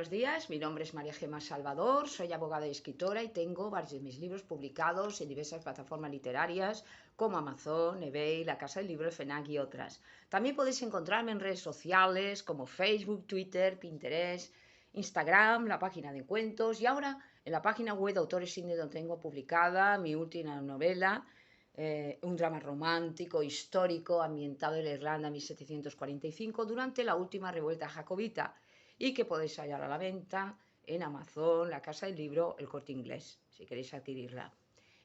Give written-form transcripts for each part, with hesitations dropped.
buenos días. Mi nombre es María Gemma Salvador, soy abogada y escritora y tengo varios de mis libros publicados en diversas plataformas literarias como Amazon, eBay, La Casa del Libro, el FNAC y otras. También podéis encontrarme en redes sociales como Facebook, Twitter, Pinterest, Instagram, la página de cuentos y ahora en la página web de Autores Indie donde tengo publicada mi última novela, un drama romántico, histórico, ambientado en Irlanda 1745 durante la última revuelta jacobita y que podéis hallar a la venta en Amazon, La Casa del Libro, El Corte Inglés, si queréis adquirirla.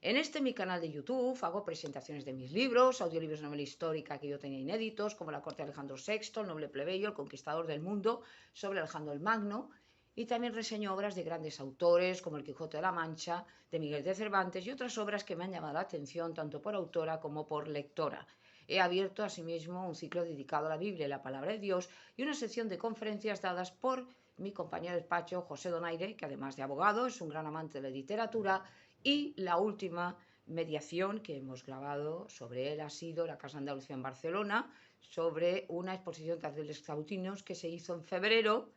En mi canal de YouTube hago presentaciones de mis libros, audiolibros de novela histórica que yo tenía inéditos, como La corte de Alejandro VI, El noble plebeyo, El conquistador del mundo, sobre Alejandro el Magno, y también reseño obras de grandes autores como El Quijote de la Mancha, de Miguel de Cervantes y otras obras que me han llamado la atención tanto por autora como por lectora. He abierto asimismo un ciclo dedicado a la Biblia y la Palabra de Dios y una sección de conferencias dadas por mi compañero de despacho, José Donaire, que además de abogado es un gran amante de la literatura, y la última mediación que hemos grabado sobre él ha sido La Casa Andalucía en Barcelona, sobre una exposición de carteles sautinos que se hizo en febrero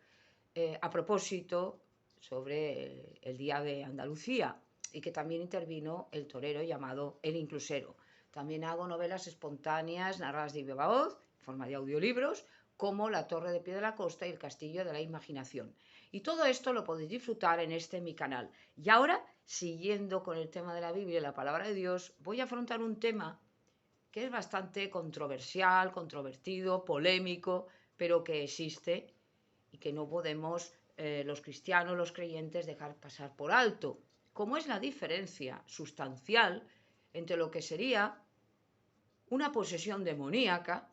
a propósito sobre el Día de Andalucía y que también intervino el torero llamado El Inclusero. También hago novelas espontáneas narradas de viva voz, en forma de audiolibros, como La Torre de Pie de la Costa y El Castillo de la Imaginación. Y todo esto lo podéis disfrutar en mi canal. Y ahora, siguiendo con el tema de la Biblia y la Palabra de Dios, voy a afrontar un tema que es bastante controversial, controvertido, polémico, pero que existe y que no podemos los cristianos, los creyentes, dejar pasar por alto. ¿Cómo es la diferencia sustancial entre lo que sería una posesión demoníaca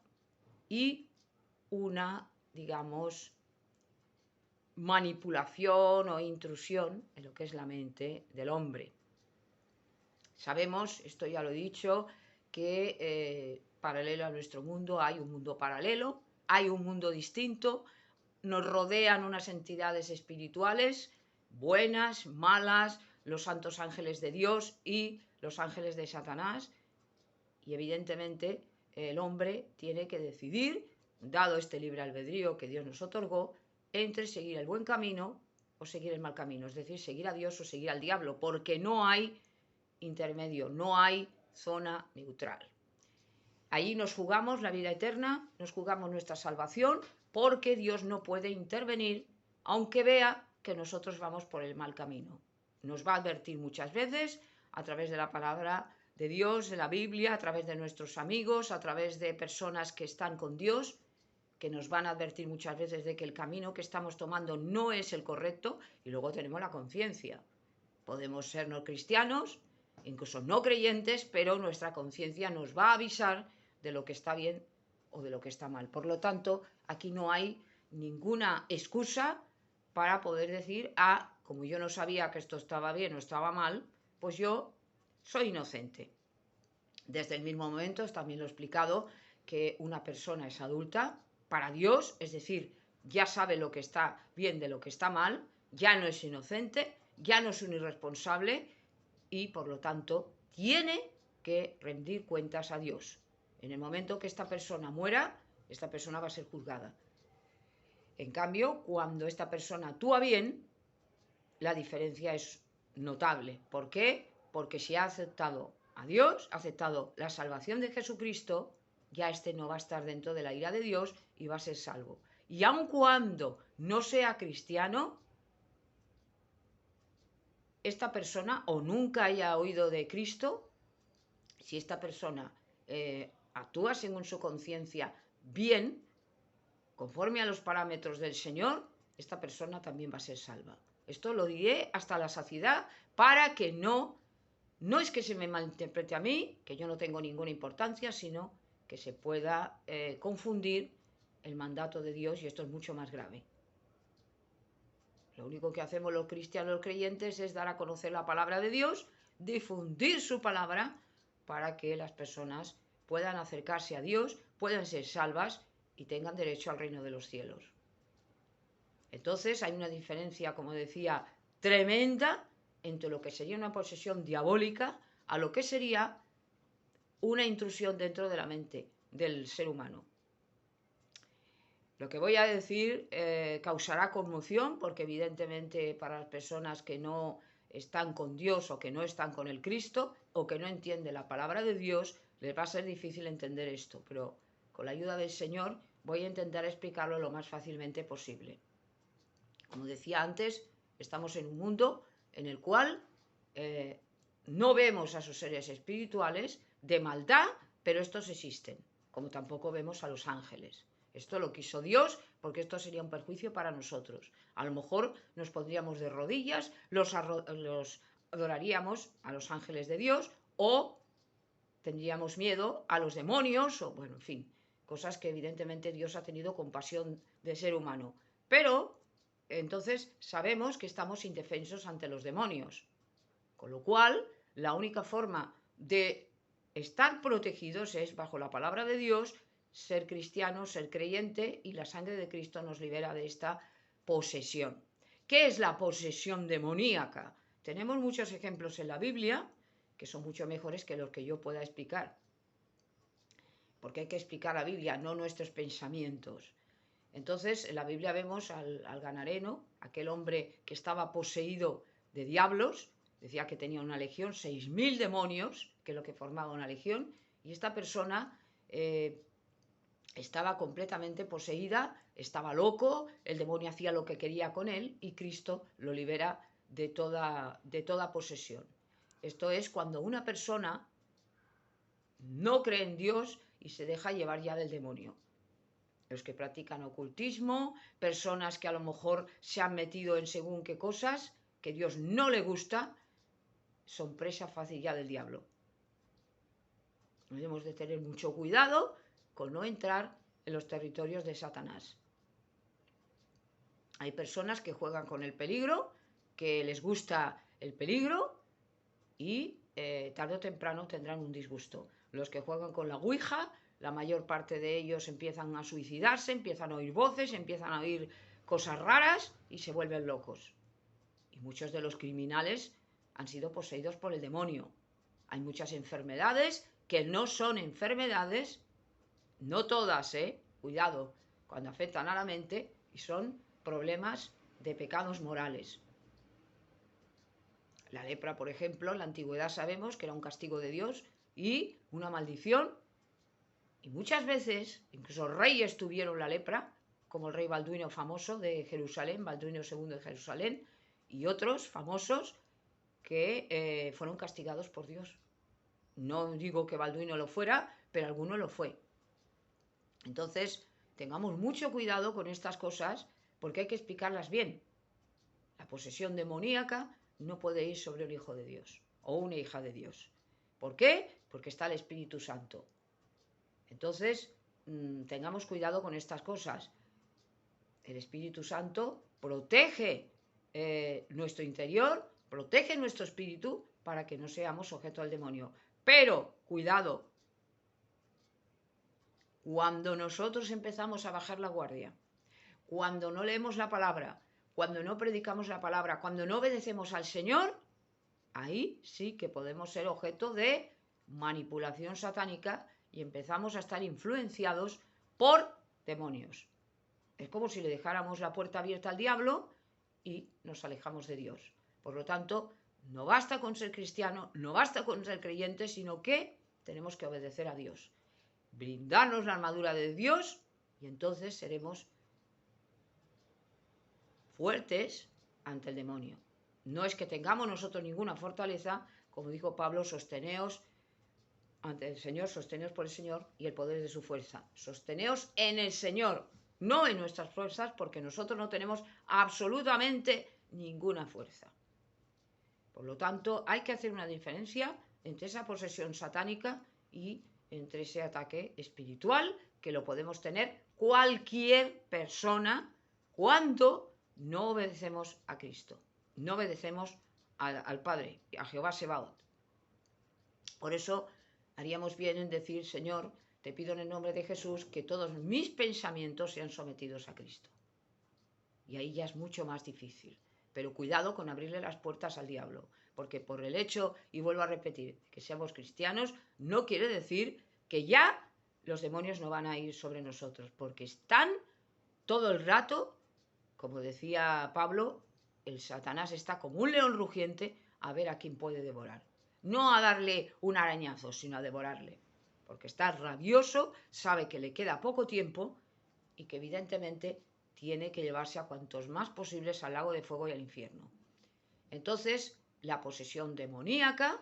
y una, digamos, manipulación o intrusión en lo que es la mente del hombre? Sabemos, esto ya lo he dicho, que paralelo a nuestro mundo hay un mundo paralelo, hay un mundo distinto, nos rodean unas entidades espirituales, buenas, malas, los santos ángeles de Dios y los ángeles de Satanás, y evidentemente el hombre tiene que decidir, dado este libre albedrío que Dios nos otorgó, entre seguir el buen camino o seguir el mal camino, es decir, seguir a Dios o seguir al diablo, porque no hay intermedio, no hay zona neutral. Allí nos jugamos la vida eterna, nos jugamos nuestra salvación, porque Dios no puede intervenir, aunque vea que nosotros vamos por el mal camino. Nos va a advertir muchas veces a través de la palabra de Dios, de la Biblia, a través de nuestros amigos, a través de personas que están con Dios, que nos van a advertir muchas veces de que el camino que estamos tomando no es el correcto, y luego tenemos la conciencia. Podemos ser no cristianos, incluso no creyentes, pero nuestra conciencia nos va a avisar de lo que está bien o de lo que está mal. Por lo tanto, aquí no hay ninguna excusa para poder decir, como yo no sabía que esto estaba bien o estaba mal, pues yo soy inocente. Desde el mismo momento, también lo he explicado, que una persona es adulta para Dios, es decir, ya sabe lo que está bien de lo que está mal, ya no es inocente, ya no es un irresponsable y por lo tanto tiene que rendir cuentas a Dios. En el momento que esta persona muera, esta persona va a ser juzgada. En cambio, cuando esta persona actúa bien, la diferencia es notable. ¿Por qué? Porque si ha aceptado a Dios, ha aceptado la salvación de Jesucristo, ya no va a estar dentro de la ira de Dios y va a ser salvo. Y aun cuando no sea cristiano, esta persona o nunca haya oído de Cristo, si esta persona actúa según su conciencia bien, conforme a los parámetros del Señor, esta persona también va a ser salva. Esto lo diré hasta la saciedad para que no es que se me malinterprete a mí, que yo no tengo ninguna importancia, sino que se pueda confundir el mandato de Dios y esto es mucho más grave. Lo único que hacemos los cristianos, los creyentes, es dar a conocer la palabra de Dios, difundir su palabra para que las personas puedan acercarse a Dios, puedan ser salvas y tengan derecho al reino de los cielos. Entonces hay una diferencia, como decía, tremenda entre lo que sería una posesión diabólica a lo que sería una intrusión dentro de la mente del ser humano. Lo que voy a decir causará conmoción porque evidentemente para las personas que no están con Dios o que no están con el Cristo o que no entienden la palabra de Dios, les va a ser difícil entender esto, pero con la ayuda del Señor voy a intentar explicarlo lo más fácilmente posible. Como decía antes, estamos en un mundo en el cual no vemos a sus seres espirituales de maldad, pero estos existen, como tampoco vemos a los ángeles. Esto lo quiso Dios porque esto sería un perjuicio para nosotros. A lo mejor nos pondríamos de rodillas, los adoraríamos a los ángeles de Dios o tendríamos miedo a los demonios o, bueno, en fin, cosas que evidentemente Dios ha tenido compasión del ser humano. Pero entonces sabemos que estamos indefensos ante los demonios. Con lo cual, la única forma de estar protegidos es bajo la palabra de Dios, ser cristiano, ser creyente, y la sangre de Cristo nos libera de esta posesión. ¿Qué es la posesión demoníaca? Tenemos muchos ejemplos en la Biblia que son mucho mejores que los que yo pueda explicar. Porque hay que explicar la Biblia, no nuestros pensamientos. Entonces, en la Biblia vemos al Gadareno, aquel hombre que estaba poseído de diablos, decía que tenía una legión, 6.000 demonios, que es lo que formaba una legión, y esta persona estaba completamente poseída, estaba loco, el demonio hacía lo que quería con él y Cristo lo libera de toda posesión. Esto es cuando una persona no cree en Dios y se deja llevar ya del demonio. Los que practican ocultismo, personas que a lo mejor se han metido en según qué cosas que Dios no le gusta, son presa fácil ya del diablo. Debemos de tener mucho cuidado con no entrar en los territorios de Satanás. Hay personas que juegan con el peligro, que les gusta el peligro y tarde o temprano tendrán un disgusto. Los que juegan con la ouija, la mayor parte de ellos empiezan a suicidarse, empiezan a oír voces, empiezan a oír cosas raras y se vuelven locos. Y muchos de los criminales han sido poseídos por el demonio. Hay muchas enfermedades que no son enfermedades, no todas, cuidado, cuando afectan a la mente y son problemas de pecados morales. La lepra, por ejemplo, en la antigüedad sabemos que era un castigo de Dios y una maldición. Y muchas veces, incluso reyes tuvieron la lepra, como el rey Balduino famoso de Jerusalén, Balduino II de Jerusalén, y otros famosos que fueron castigados por Dios. No digo que Balduino lo fuera, pero alguno lo fue. Entonces, tengamos mucho cuidado con estas cosas porque hay que explicarlas bien. La posesión demoníaca no puede ir sobre un hijo de Dios o una hija de Dios. ¿Por qué? Porque está el Espíritu Santo. Entonces, tengamos cuidado con estas cosas. El Espíritu Santo protege nuestro interior, protege nuestro espíritu para que no seamos objeto del demonio. Pero, cuidado, cuando nosotros empezamos a bajar la guardia, cuando no leemos la palabra, cuando no predicamos la palabra, cuando no obedecemos al Señor, ahí sí que podemos ser objeto de manipulación satánica y empezamos a estar influenciados por demonios. Es como si le dejáramos la puerta abierta al diablo y nos alejamos de Dios. Por lo tanto, no basta con ser cristiano, no basta con ser creyente, sino que tenemos que obedecer a Dios. Brindarnos la armadura de Dios y entonces seremos fuertes ante el demonio. No es que tengamos nosotros ninguna fortaleza, como dijo Pablo, sosteneos ante el Señor, sosteneos por el Señor y el poder de su fuerza. Sosteneos en el Señor, no en nuestras fuerzas, porque nosotros no tenemos absolutamente ninguna fuerza. Por lo tanto, hay que hacer una diferencia entre esa posesión satánica y entre ese ataque espiritual, que lo podemos tener cualquier persona cuando no obedecemos a Cristo, no obedecemos al Padre, a Jehová Sebaot. Por eso haríamos bien en decir, Señor, te pido en el nombre de Jesús que todos mis pensamientos sean sometidos a Cristo. Y ahí ya es mucho más difícil. Pero cuidado con abrirle las puertas al diablo, porque por el hecho, y vuelvo a repetir, que seamos cristianos, no quiere decir que ya los demonios no van a ir sobre nosotros, porque están todo el rato, como decía Pablo, el Satanás está como un león rugiente a ver a quién puede devorar. No a darle un arañazo, sino a devorarle. Porque está rabioso, sabe que le queda poco tiempo y que evidentemente tiene que llevarse a cuantos más posibles al lago de fuego y al infierno. Entonces, la posesión demoníaca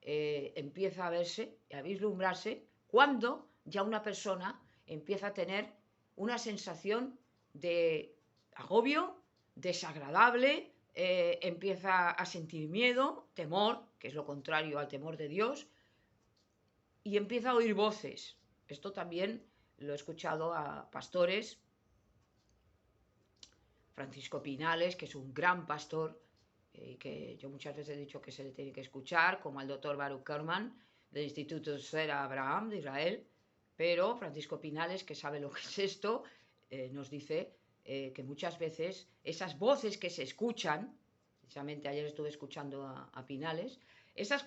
empieza a verse, a vislumbrarse, cuando ya una persona empieza a tener una sensación de agobio, desagradable, empieza a sentir miedo, temor, que es lo contrario al temor de Dios, y empieza a oír voces. Esto también lo he escuchado a pastores. Francisco Pinales, que es un gran pastor, que yo muchas veces he dicho que se le tiene que escuchar, como al doctor Baruch Kerman, del Instituto Sera Abraham de Israel, pero Francisco Pinales, que sabe lo que es esto, nos dice que muchas veces esas voces que se escuchan, precisamente ayer estuve escuchando a Pinales, esas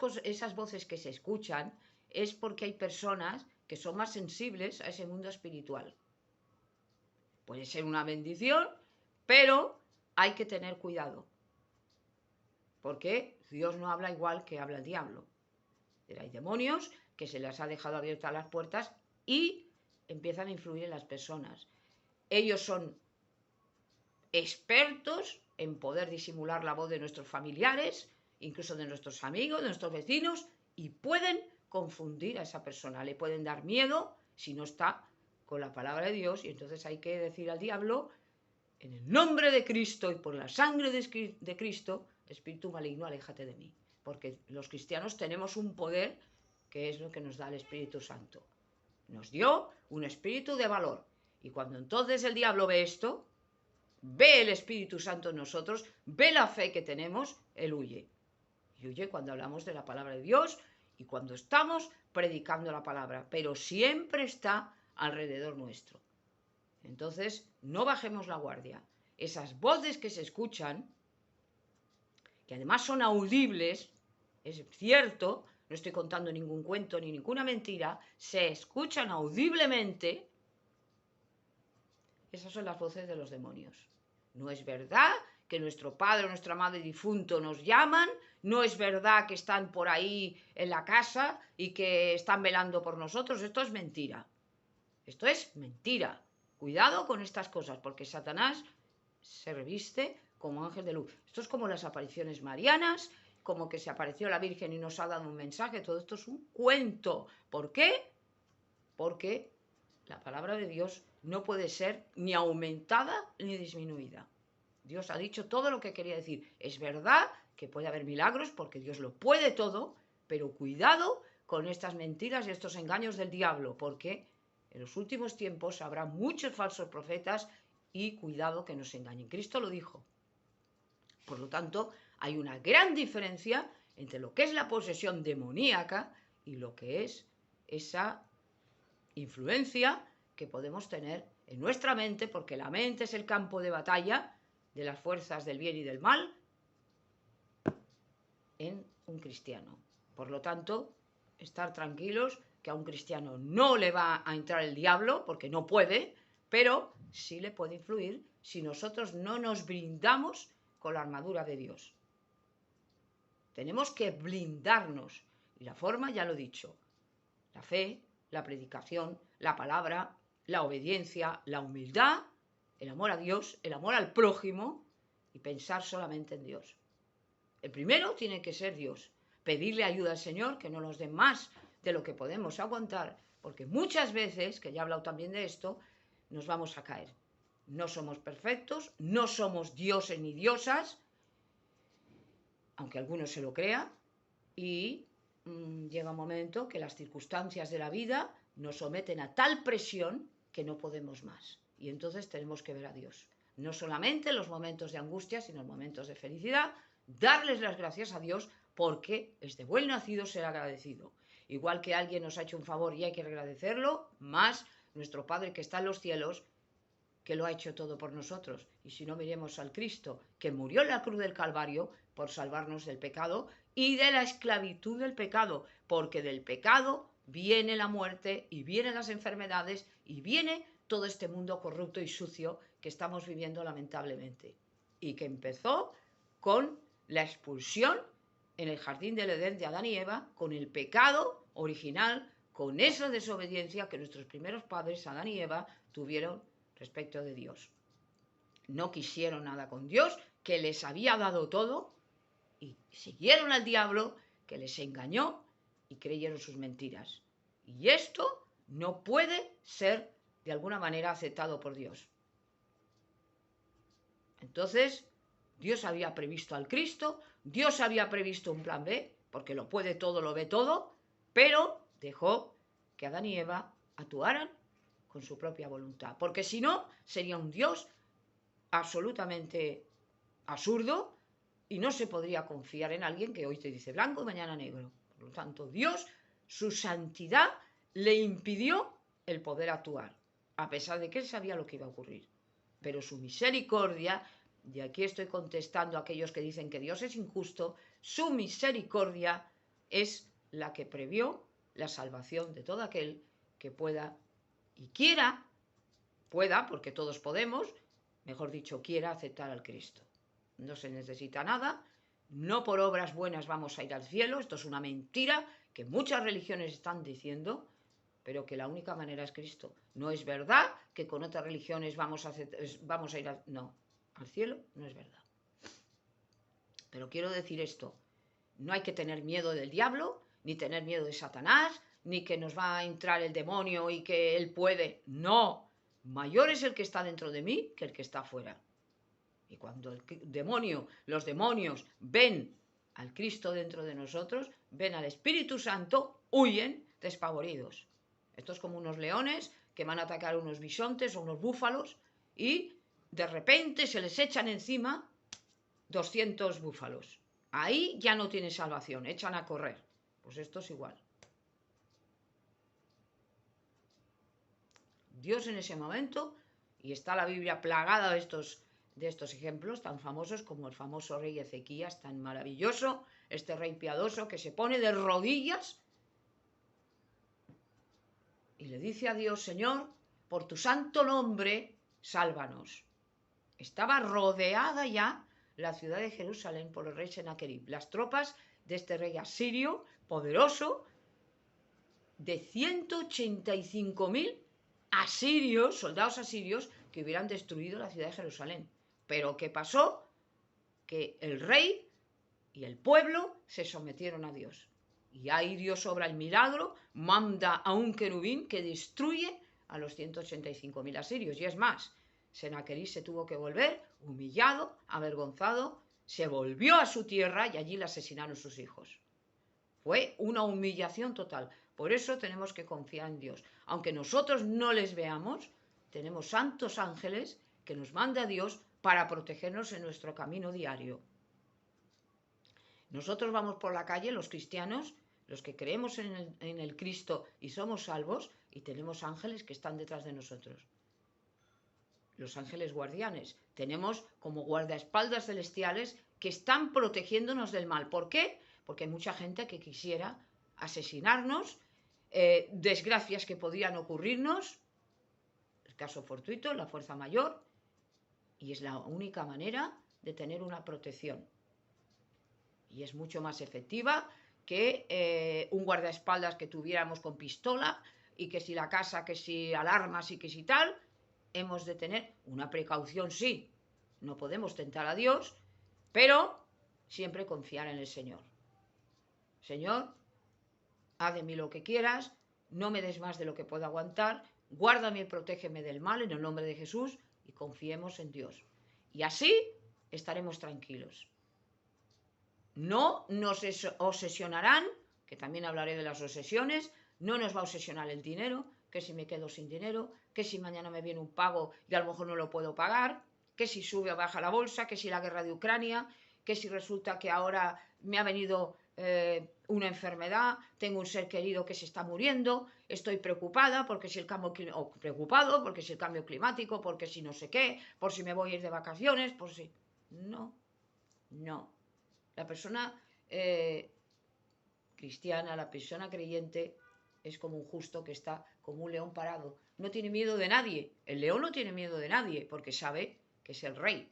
voces que se escuchan es porque hay personas que son más sensibles a ese mundo espiritual. Puede ser una bendición, pero hay que tener cuidado, porque Dios no habla igual que habla el diablo. Hay demonios que se les ha dejado abiertas las puertas y empiezan a influir en las personas. Ellos son expertos en poder disimular la voz de nuestros familiares, incluso de nuestros amigos, de nuestros vecinos, y pueden confundir a esa persona, le pueden dar miedo si no está con la palabra de Dios, y entonces hay que decir al diablo: en el nombre de Cristo y por la sangre de Cristo, espíritu maligno, aléjate de mí. Porque los cristianos tenemos un poder que es lo que nos da el Espíritu Santo. Nos dio un espíritu de valor. Y cuando entonces el diablo ve esto, ve el Espíritu Santo en nosotros, ve la fe que tenemos, él huye. Y huye cuando hablamos de la palabra de Dios y cuando estamos predicando la palabra. Pero siempre está alrededor nuestro. Entonces, no bajemos la guardia. Esas voces que se escuchan, que además son audibles, es cierto, no estoy contando ningún cuento ni ninguna mentira, se escuchan audiblemente. Esas son las voces de los demonios. No es verdad que nuestro padre o nuestra madre difunto nos llaman, no es verdad que están por ahí en la casa y que están velando por nosotros. Esto es mentira. Esto es mentira. Cuidado con estas cosas, porque Satanás se reviste como ángel de luz. Esto es como las apariciones marianas, como que se apareció la Virgen y nos ha dado un mensaje. Todo esto es un cuento. ¿Por qué? Porque la palabra de Dios no puede ser ni aumentada ni disminuida. Dios ha dicho todo lo que quería decir. Es verdad que puede haber milagros porque Dios lo puede todo, pero cuidado con estas mentiras y estos engaños del diablo, porque en los últimos tiempos habrá muchos falsos profetas y cuidado que nos engañen. Cristo lo dijo. Por lo tanto, hay una gran diferencia entre lo que es la posesión demoníaca y lo que es esa influencia que podemos tener en nuestra mente, porque la mente es el campo de batalla de las fuerzas del bien y del mal en un cristiano. Por lo tanto, estar tranquilos que a un cristiano no le va a entrar el diablo, porque no puede, pero sí le puede influir si nosotros no nos blindamos con la armadura de Dios. Tenemos que blindarnos, y la forma ya lo he dicho: la fe, la predicación, la palabra, la obediencia, la humildad, el amor a Dios, el amor al prójimo y pensar solamente en Dios. El primero tiene que ser Dios. Pedirle ayuda al Señor, que no nos dé más de lo que podemos aguantar, porque muchas veces, que ya he hablado también de esto, nos vamos a caer. No somos perfectos, no somos dioses ni diosas, aunque algunos se lo crean, y llega un momento que las circunstancias de la vida nos someten a tal presión que no podemos más. Y entonces tenemos que ver a Dios. No solamente en los momentos de angustia, sino en los momentos de felicidad, darles las gracias a Dios, porque es de buen nacido ser agradecido. Igual que alguien nos ha hecho un favor y hay que agradecerlo, más nuestro Padre que está en los cielos, que lo ha hecho todo por nosotros. Y si no, miremos al Cristo, que murió en la cruz del Calvario por salvarnos del pecado y de la esclavitud del pecado, porque del pecado viene la muerte y vienen las enfermedades y viene todo este mundo corrupto y sucio que estamos viviendo lamentablemente y que empezó con la expulsión en el jardín del Edén de Adán y Eva, con el pecado original, con esa desobediencia que nuestros primeros padres, Adán y Eva, tuvieron respecto de Dios. No quisieron nada con Dios, que les había dado todo, y siguieron al diablo, que les engañó, y creyeron sus mentiras. Y esto no puede ser de alguna manera aceptado por Dios. Entonces, Dios había previsto al Cristo, Dios había previsto un plan B, porque lo puede todo, lo ve todo, pero dejó que Adán y Eva actuaran con su propia voluntad, porque si no, sería un Dios absolutamente absurdo y no se podría confiar en alguien que hoy te dice blanco y mañana negro. Por lo tanto, Dios, su santidad, le impidió el poder actuar, a pesar de que él sabía lo que iba a ocurrir. Pero su misericordia, y aquí estoy contestando a aquellos que dicen que Dios es injusto, su misericordia es la que previó la salvación de todo aquel que pueda y quiera, porque todos podemos, mejor dicho, quiera aceptar al Cristo. No se necesita nada, no por obras buenas vamos a ir al cielo, esto es una mentira que muchas religiones están diciendo, pero que la única manera es Cristo. No es verdad que con otras religiones vamos a ir al cielo, no es verdad. Pero quiero decir esto, no hay que tener miedo del diablo, ni tener miedo de Satanás, ni que nos va a entrar el demonio y que él puede. No, mayor es el que está dentro de mí que el que está afuera. Y cuando los demonios ven al Cristo dentro de nosotros, ven al Espíritu Santo, huyen despavoridos. Esto es como unos leones que van a atacar unos bisontes o unos búfalos y de repente se les echan encima 200 búfalos. Ahí ya no tiene salvación, echan a correr. Pues esto es igual. Dios en ese momento, y está la Biblia plagada de estos ejemplos tan famosos como el famoso rey Ezequías, tan maravilloso, este rey piadoso que se pone de rodillas y le dice a Dios: Señor, por tu santo nombre, sálvanos. Estaba rodeada ya la ciudad de Jerusalén por el rey Sennacherib, las tropas de este rey asirio poderoso, de 185.000 asirios, soldados asirios, que hubieran destruido la ciudad de Jerusalén. Pero ¿qué pasó? Que el rey y el pueblo se sometieron a Dios. Y ahí Dios obra el milagro, manda a un querubín que destruye a los 185.000 asirios. Y es más, Sennacherib se tuvo que volver humillado, avergonzado, se volvió a su tierra y allí le asesinaron sus hijos. Fue una humillación total. Por eso tenemos que confiar en Dios. Aunque nosotros no les veamos, tenemos santos ángeles que nos manda Dios para protegernos en nuestro camino diario. Nosotros vamos por la calle, los cristianos, los que creemos en el Cristo y somos salvos, y tenemos ángeles que están detrás de nosotros. Los ángeles guardianes. Tenemos como guardaespaldas celestiales que están protegiéndonos del mal. ¿Por qué? Porque hay mucha gente que quisiera asesinarnos, desgracias que podían ocurrirnos, el caso fortuito, la fuerza mayor, y es la única manera de tener una protección. Y es mucho más efectiva que un guardaespaldas que tuviéramos con pistola y que si la casa, que si alarmas y que si tal. Hemos de tener una precaución, sí. No podemos tentar a Dios, pero siempre confiar en el Señor. Señor, haz de mí lo que quieras, no me des más de lo que puedo aguantar, guárdame y protégeme del mal en el nombre de Jesús, y confiemos en Dios. Y así estaremos tranquilos. No nos obsesionarán, que también hablaré de las obsesiones, no nos va a obsesionar el dinero, que si me quedo sin dinero, que si mañana me viene un pago y a lo mejor no lo puedo pagar, que si sube o baja la bolsa, que si la guerra de Ucrania, que si resulta que ahora me ha venido una enfermedad, tengo un ser querido que se está muriendo, estoy preocupada porque si el cambio climático, porque si no sé qué, por si me voy a ir de vacaciones, por si... No. La persona cristiana, la persona creyente, es como un justo que está como un león parado. No tiene miedo de nadie. El león no tiene miedo de nadie porque sabe que es el rey.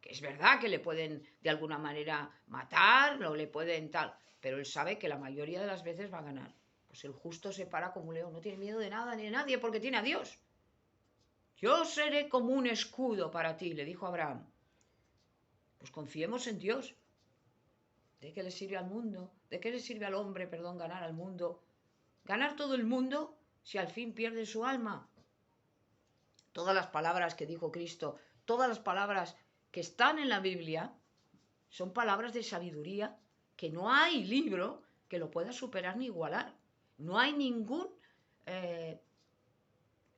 Que es verdad que le pueden de alguna manera matar o le pueden tal, pero él sabe que la mayoría de las veces va a ganar. Pues el justo se para como un león, no tiene miedo de nada ni de nadie porque tiene a Dios. Yo seré como un escudo para ti, le dijo Abraham. Pues confiemos en Dios. ¿De qué le sirve al mundo? ¿De qué le sirve al hombre, perdón, ganar al mundo? Ganar todo el mundo si al fin pierde su alma. Todas las palabras que dijo Cristo, todas las palabras que están en la Biblia, son palabras de sabiduría que no hay libro que lo pueda superar ni igualar. No hay ningún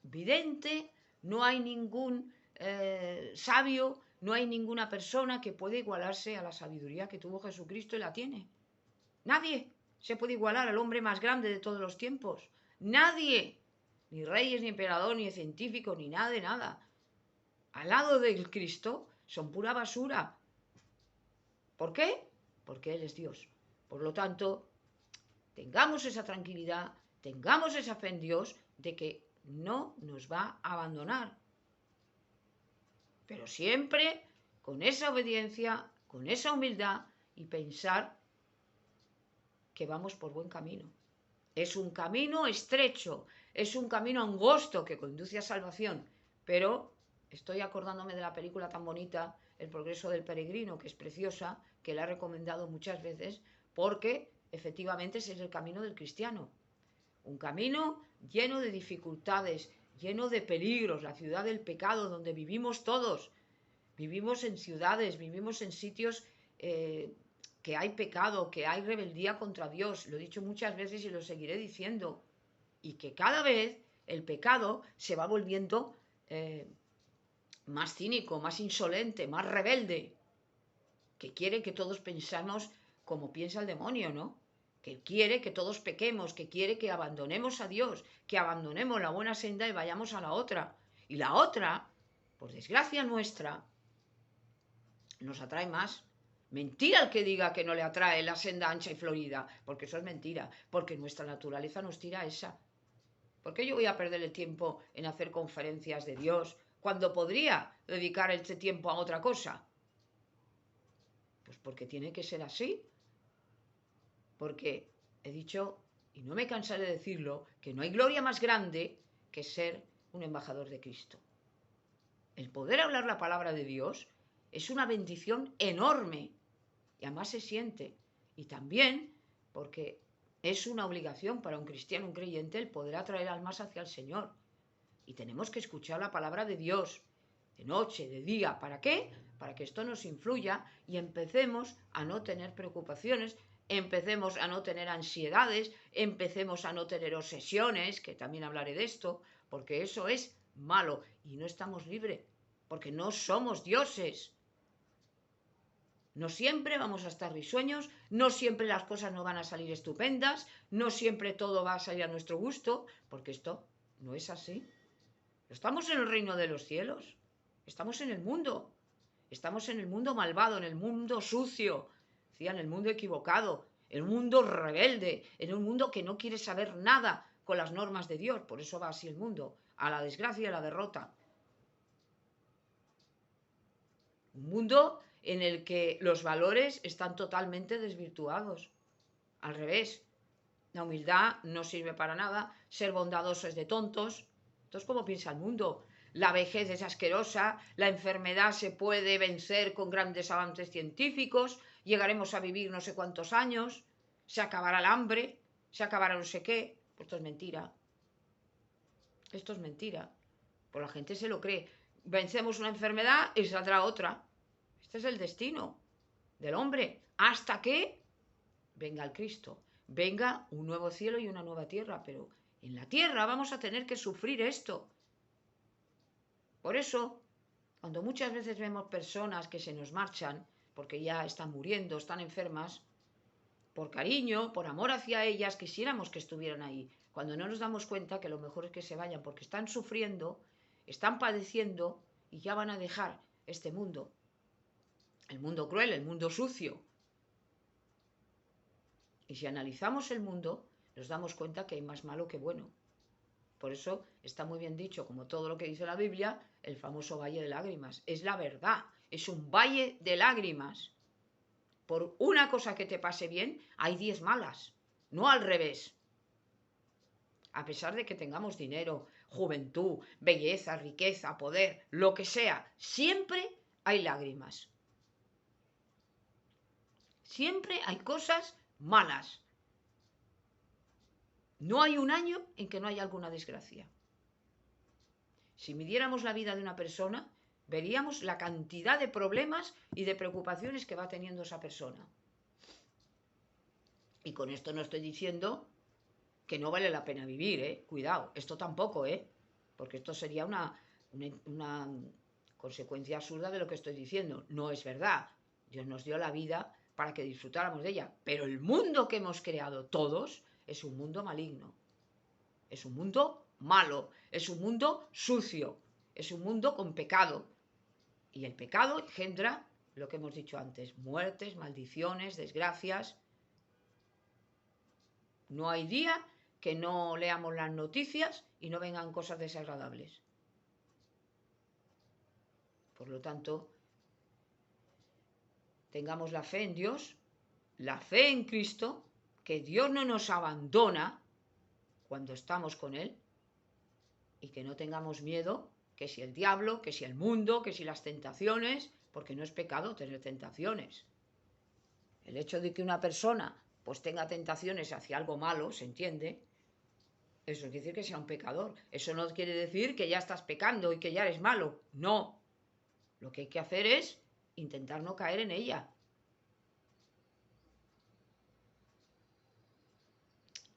vidente, no hay ningún sabio, no hay ninguna persona que pueda igualarse a la sabiduría que tuvo Jesucristo y la tiene. Nadie se puede igualar al hombre más grande de todos los tiempos. Nadie. Ni reyes, ni emperador, ni científico, ni nada de nada. Al lado del Cristo son pura basura. ¿Por qué? Porque Él es Dios. Por lo tanto, tengamos esa tranquilidad, tengamos esa fe en Dios de que no nos va a abandonar. Pero siempre con esa obediencia, con esa humildad y pensar que vamos por buen camino. Es un camino estrecho, es un camino angosto que conduce a salvación, pero estoy acordándome de la película tan bonita, El progreso del peregrino, que es preciosa, que la he recomendado muchas veces, porque efectivamente ese es el camino del cristiano. Un camino lleno de dificultades, lleno de peligros, la ciudad del pecado donde vivimos todos. Vivimos en ciudades, vivimos en sitios que hay pecado, que hay rebeldía contra Dios. Lo he dicho muchas veces y lo seguiré diciendo. Y que cada vez el pecado se va volviendo más cínico, más insolente, más rebelde. Que quiere que todos pensemos como piensa el demonio, ¿no? Que quiere que todos pequemos, que quiere que abandonemos a Dios, que abandonemos la buena senda y vayamos a la otra. Y la otra, por desgracia nuestra, nos atrae más. Mentira el que diga que no le atrae la senda ancha y florida, porque eso es mentira, porque nuestra naturaleza nos tira a esa. ¿Por qué yo voy a perder el tiempo en hacer conferencias de Dios cuando podría dedicar este tiempo a otra cosa? Pues porque tiene que ser así. Porque he dicho, y no me cansaré de decirlo, que no hay gloria más grande que ser un embajador de Cristo. El poder hablar la palabra de Dios es una bendición enorme y además se siente. Y también porque es una obligación para un cristiano, un creyente, el poder atraer almas hacia el Señor. Y tenemos que escuchar la palabra de Dios de noche, de día. ¿Para qué? Para que esto nos influya y empecemos a no tener preocupaciones, empecemos a no tener ansiedades, empecemos a no tener obsesiones, que también hablaré de esto, porque eso es malo y no estamos libres, porque no somos dioses. No siempre vamos a estar risueños, no siempre las cosas no van a salir estupendas, no siempre todo va a salir a nuestro gusto, porque esto no es así. Estamos en el reino de los cielos, estamos en el mundo malvado, en el mundo sucio, en el mundo equivocado, en un mundo rebelde, en un mundo que no quiere saber nada con las normas de Dios. Por eso va así el mundo, a la desgracia y a la derrota. Un mundo en el que los valores están totalmente desvirtuados. Al revés, la humildad no sirve para nada, ser bondadoso es de tontos. Entonces, ¿cómo piensa el mundo? La vejez es asquerosa, la enfermedad se puede vencer con grandes avances científicos, llegaremos a vivir no sé cuántos años, se acabará el hambre, se acabará no sé qué. Pues esto es mentira. Esto es mentira. Pues la gente se lo cree. Vencemos una enfermedad y saldrá otra. Este es el destino del hombre. Hasta que venga el Cristo, venga un nuevo cielo y una nueva tierra. Pero en la tierra vamos a tener que sufrir esto. Por eso, cuando muchas veces vemos personas que se nos marchan, porque ya están muriendo, están enfermas, por cariño, por amor hacia ellas, quisiéramos que estuvieran ahí. Cuando no nos damos cuenta que lo mejor es que se vayan, porque están sufriendo, están padeciendo y ya van a dejar este mundo. El mundo cruel, el mundo sucio. Y si analizamos el mundo, nos damos cuenta que hay más malo que bueno. Por eso está muy bien dicho, como todo lo que dice la Biblia, el famoso valle de lágrimas. Es la verdad, es un valle de lágrimas. Por una cosa que te pase bien, hay 10 malas, no al revés. A pesar de que tengamos dinero, juventud, belleza, riqueza, poder, lo que sea, siempre hay lágrimas. Siempre hay cosas malas. No hay un año en que no haya alguna desgracia. Si midiéramos la vida de una persona, veríamos la cantidad de problemas y de preocupaciones que va teniendo esa persona. Y con esto no estoy diciendo que no vale la pena vivir, cuidado, esto tampoco, porque esto sería una consecuencia absurda de lo que estoy diciendo. No es verdad. Dios nos dio la vida para que disfrutáramos de ella, pero el mundo que hemos creado todos es un mundo maligno, es un mundo malo, es un mundo sucio, es un mundo con pecado. Y el pecado engendra lo que hemos dicho antes: muertes, maldiciones, desgracias. No hay día que no leamos las noticias y no vengan cosas desagradables. Por lo tanto, tengamos la fe en Dios, la fe en Cristo, que Dios no nos abandona cuando estamos con Él, y que no tengamos miedo, que si el diablo, que si el mundo, que si las tentaciones, porque no es pecado tener tentaciones. El hecho de que una persona pues tenga tentaciones hacia algo malo, ¿se entiende? Eso quiere decir que sea un pecador. Eso no quiere decir que ya estás pecando y que ya eres malo. No. Lo que hay que hacer es intentar no caer en ella.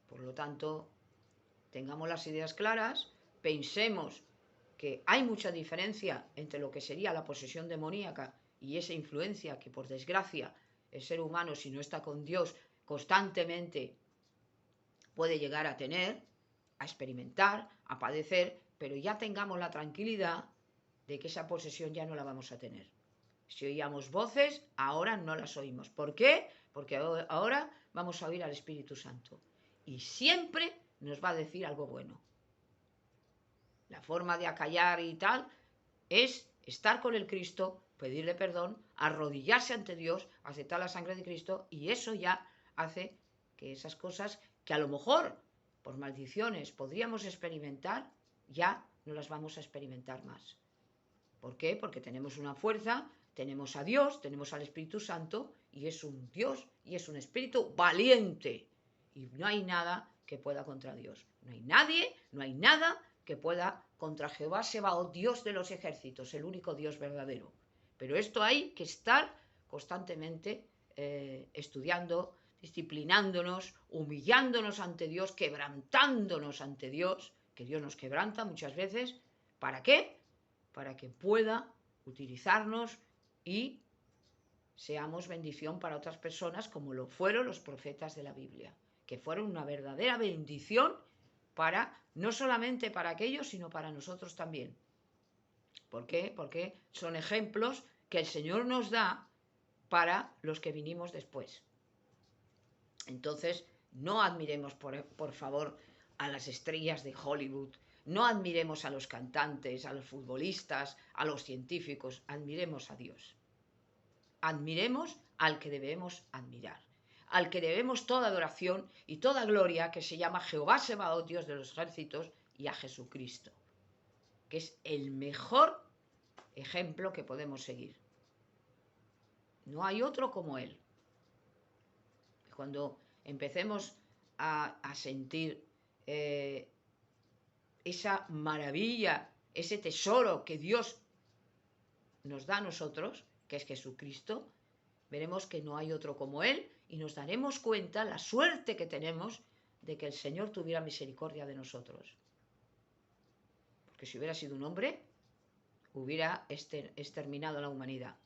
Por lo tanto, tengamos las ideas claras, pensemos que hay mucha diferencia entre lo que sería la posesión demoníaca y esa influencia que, por desgracia, el ser humano, si no está con Dios, constantemente puede llegar a tener, a experimentar, a padecer, pero ya tengamos la tranquilidad de que esa posesión ya no la vamos a tener. Si oíamos voces, ahora no las oímos. ¿Por qué? Porque ahora vamos a oír al Espíritu Santo. Y siempre nos va a decir algo bueno. La forma de acallar y tal es estar con el Cristo, pedirle perdón, arrodillarse ante Dios, aceptar la sangre de Cristo, y eso ya hace que esas cosas que a lo mejor por maldiciones podríamos experimentar, ya no las vamos a experimentar más. ¿Por qué? Porque tenemos una fuerza, tenemos a Dios, tenemos al Espíritu Santo, y es un Dios y es un Espíritu valiente. Y no hay nada que pueda contra Dios. No hay nadie, no hay nada que pueda contra Jehová Sebaot, Dios de los ejércitos, el único Dios verdadero. Pero esto hay que estar constantemente estudiando, disciplinándonos, humillándonos ante Dios, quebrantándonos ante Dios, que Dios nos quebranta muchas veces. ¿Para qué? Para que pueda utilizarnos y seamos bendición para otras personas, como lo fueron los profetas de la Biblia, que fueron una verdadera bendición para, no solamente para aquellos, sino para nosotros también. ¿Por qué? Porque son ejemplos que el Señor nos da para los que vinimos después. Entonces, no admiremos, por favor, a las estrellas de Hollywood, no admiremos a los cantantes, a los futbolistas, a los científicos, admiremos a Dios. Admiremos al que debemos admirar, al que debemos toda adoración y toda gloria, que se llama Jehová Sebaot, Dios de los ejércitos, y a Jesucristo, que es el mejor ejemplo que podemos seguir. No hay otro como Él. Cuando empecemos a sentir esa maravilla, ese tesoro que Dios nos da a nosotros, que es Jesucristo, veremos que no hay otro como Él, y nos daremos cuenta la suerte que tenemos de que el Señor tuviera misericordia de nosotros. Porque si hubiera sido un hombre, hubiera exterminado la humanidad.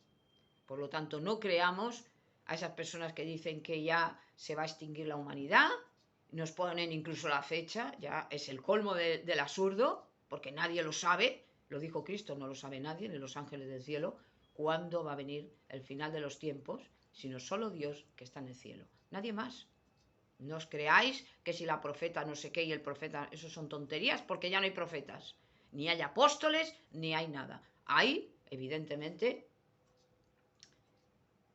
Por lo tanto, no creamos a esas personas que dicen que ya se va a extinguir la humanidad, nos ponen incluso la fecha, ya es el colmo del absurdo, porque nadie lo sabe, lo dijo Cristo, no lo sabe nadie, ni los ángeles del cielo, cuándo va a venir el final de los tiempos, sino solo Dios que está en el cielo, nadie más. No os creáis que si la profeta no sé qué y el profeta, eso son tonterías, porque ya no hay profetas, ni hay apóstoles, ni hay nada. Hay, evidentemente,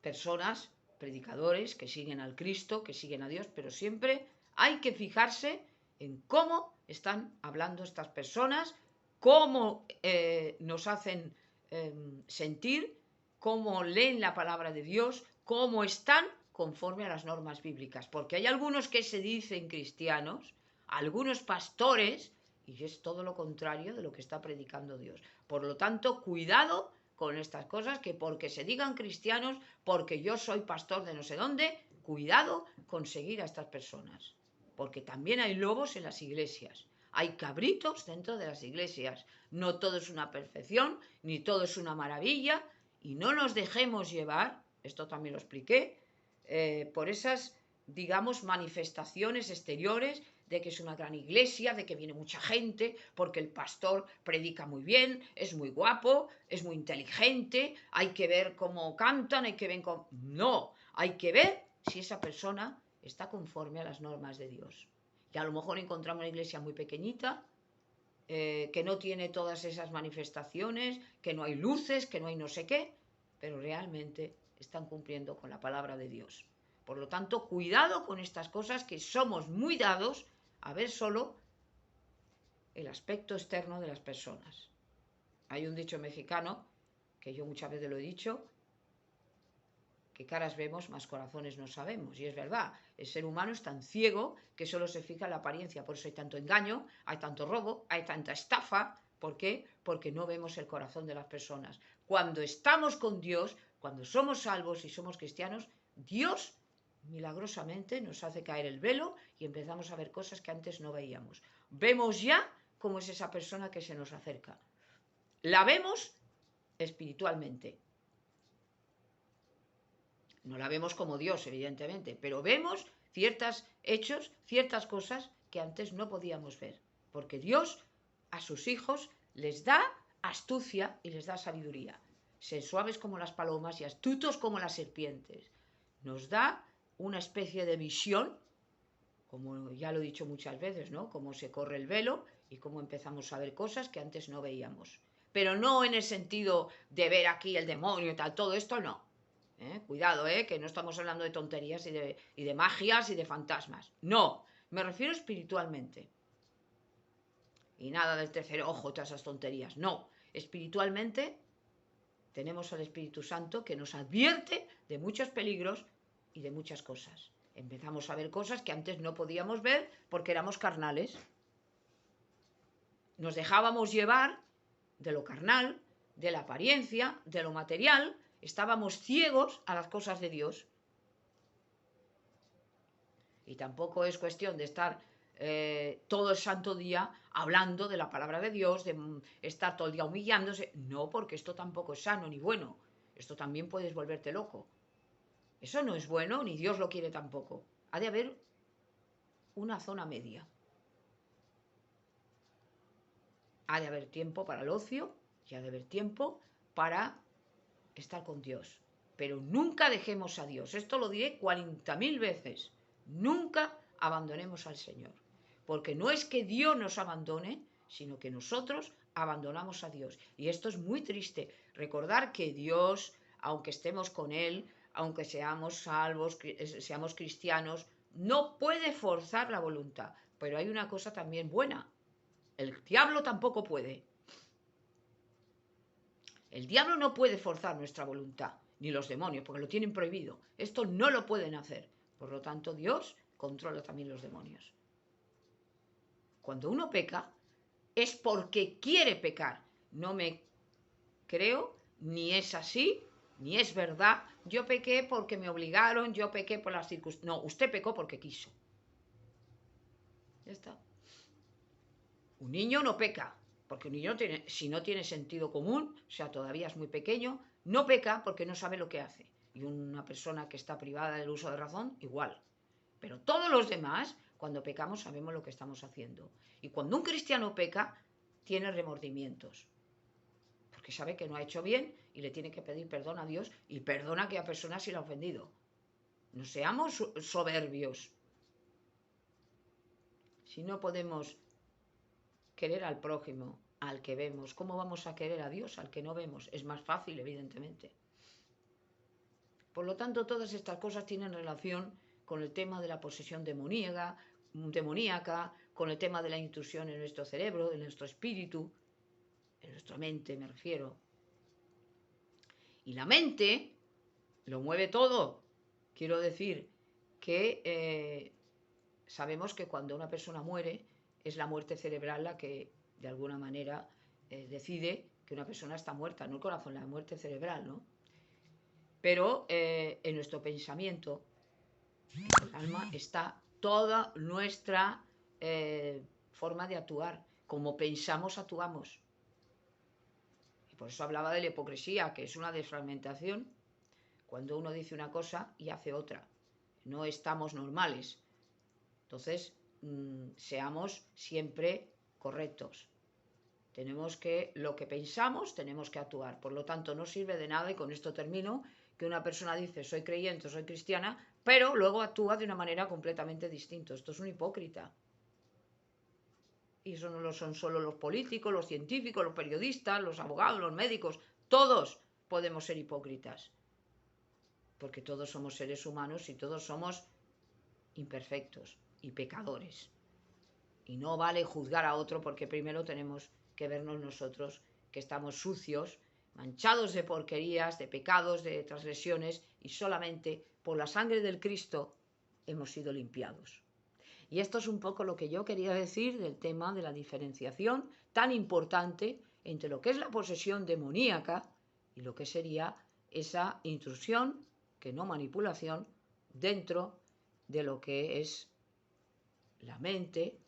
personas, predicadores que siguen al Cristo, que siguen a Dios, pero siempre hay que fijarse en cómo están hablando estas personas, cómo nos hacen sentir, cómo leen la palabra de Dios, cómo están conforme a las normas bíblicas. Porque hay algunos que se dicen cristianos, algunos pastores, y es todo lo contrario de lo que está predicando Dios. Por lo tanto, cuidado con estas cosas, que porque se digan cristianos, porque yo soy pastor de no sé dónde, cuidado con seguir a estas personas. Porque también hay lobos en las iglesias. Hay cabritos dentro de las iglesias. No todo es una perfección, ni todo es una maravilla, y no nos dejemos llevar, esto también lo expliqué, por esas, digamos, manifestaciones exteriores de que es una gran iglesia, de que viene mucha gente, porque el pastor predica muy bien, es muy guapo, es muy inteligente, hay que ver cómo cantan, hay que ver cómo... No, hay que ver si esa persona está conforme a las normas de Dios. Y a lo mejor encontramos una iglesia muy pequeñita, que no tiene todas esas manifestaciones, que no hay luces, que no hay no sé qué, pero realmente están cumpliendo con la palabra de Dios. Por lo tanto, cuidado con estas cosas, que somos muy dados a ver solo el aspecto externo de las personas. Hay un dicho mexicano, que yo muchas veces lo he dicho, que caras vemos, más corazones no sabemos. Y es verdad, el ser humano es tan ciego que solo se fija en la apariencia. Por eso hay tanto engaño, hay tanto robo, hay tanta estafa. ¿Por qué? Porque no vemos el corazón de las personas. Cuando estamos con Dios, cuando somos salvos y somos cristianos, Dios milagrosamente nos hace caer el velo y empezamos a ver cosas que antes no veíamos. Vemos ya cómo es esa persona que se nos acerca. La vemos espiritualmente. No la vemos como Dios, evidentemente, pero vemos ciertos hechos, ciertas cosas que antes no podíamos ver. Porque Dios a sus hijos les da astucia y les da sabiduría. Ser suaves como las palomas y astutos como las serpientes. Nos da una especie de visión, como ya lo he dicho muchas veces, ¿no? Cómo se corre el velo y cómo empezamos a ver cosas que antes no veíamos. Pero no en el sentido de ver aquí el demonio y tal, todo esto no. Cuidado, que no estamos hablando de tonterías y de magias y de fantasmas. No, me refiero espiritualmente. Y nada del tercer ojo, todas esas tonterías. No, espiritualmente tenemos al Espíritu Santo que nos advierte de muchos peligros y de muchas cosas. Empezamos a ver cosas que antes no podíamos ver porque éramos carnales. Nos dejábamos llevar de lo carnal, de la apariencia, de lo material. Estábamos ciegos a las cosas de Dios. Y tampoco es cuestión de estar todo el santo día hablando de la palabra de Dios, de estar todo el día humillándose. No, porque esto tampoco es sano ni bueno. Esto también puedes volverte loco. Eso no es bueno, ni Dios lo quiere tampoco. Ha de haber una zona media. Ha de haber tiempo para el ocio y ha de haber tiempo para estar con Dios. Pero nunca dejemos a Dios. Esto lo diré 40.000 veces. Nunca abandonemos al Señor. Porque no es que Dios nos abandone, sino que nosotros abandonamos a Dios. Y esto es muy triste. Recordar que Dios, aunque estemos con Él, aunque seamos salvos, seamos cristianos, no puede forzar la voluntad. Pero hay una cosa también buena. El diablo tampoco puede. El diablo no puede forzar nuestra voluntad, ni los demonios, porque lo tienen prohibido. Esto no lo pueden hacer. Por lo tanto, Dios controla también los demonios. Cuando uno peca, es porque quiere pecar. No me creo, ni es así, ni es verdad. Yo pequé porque me obligaron, yo pequé por las circunstancias. No, usted pecó porque quiso. Ya está. Un niño no peca, porque un niño si no tiene sentido común, o sea, todavía es muy pequeño, no peca porque no sabe lo que hace. Y una persona que está privada del uso de razón, igual. Pero todos los demás, cuando pecamos, sabemos lo que estamos haciendo. Y cuando un cristiano peca, tiene remordimientos. Porque sabe que no ha hecho bien y le tiene que pedir perdón a Dios y perdona a aquella persona si la ha ofendido. No seamos soberbios. Si no podemos querer al prójimo, al que vemos, ¿cómo vamos a querer a Dios al que no vemos? Es más fácil, evidentemente. Por lo tanto, todas estas cosas tienen relación con el tema de la posesión demoníaca, con el tema de la intrusión en nuestro cerebro, en nuestro espíritu, en nuestra mente me refiero. Y la mente lo mueve todo. Quiero decir que sabemos que cuando una persona muere es la muerte cerebral la que de alguna manera decide que una persona está muerta, no el corazón, la muerte cerebral, ¿no? Pero en nuestro pensamiento, en el alma, está toda nuestra forma de actuar. Como pensamos, actuamos. Y por eso hablaba de la hipocresía, que es una desfragmentación, cuando uno dice una cosa y hace otra. No estamos normales. Entonces, seamos siempre correctos. Tenemos que, lo que pensamos, tenemos que actuar. Por lo tanto, no sirve de nada, y con esto termino, que una persona dice soy creyente, soy cristiana, pero luego actúa de una manera completamente distinta. Esto es un hipócrita. Y eso no lo son solo los políticos, los científicos, los periodistas, los abogados, los médicos. Todos podemos ser hipócritas. Porque todos somos seres humanos y todos somos imperfectos y pecadores. Y no vale juzgar a otro porque primero tenemos que vernos nosotros, que estamos sucios, manchados de porquerías, de pecados, de transgresiones, y solamente por la sangre del Cristo hemos sido limpiados. Y esto es un poco lo que yo quería decir del tema de la diferenciación tan importante entre lo que es la posesión demoníaca y lo que sería esa intrusión, que no manipulación, dentro de lo que es la mente,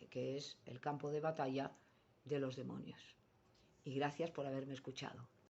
que es el campo de batalla de los demonios. Y gracias por haberme escuchado.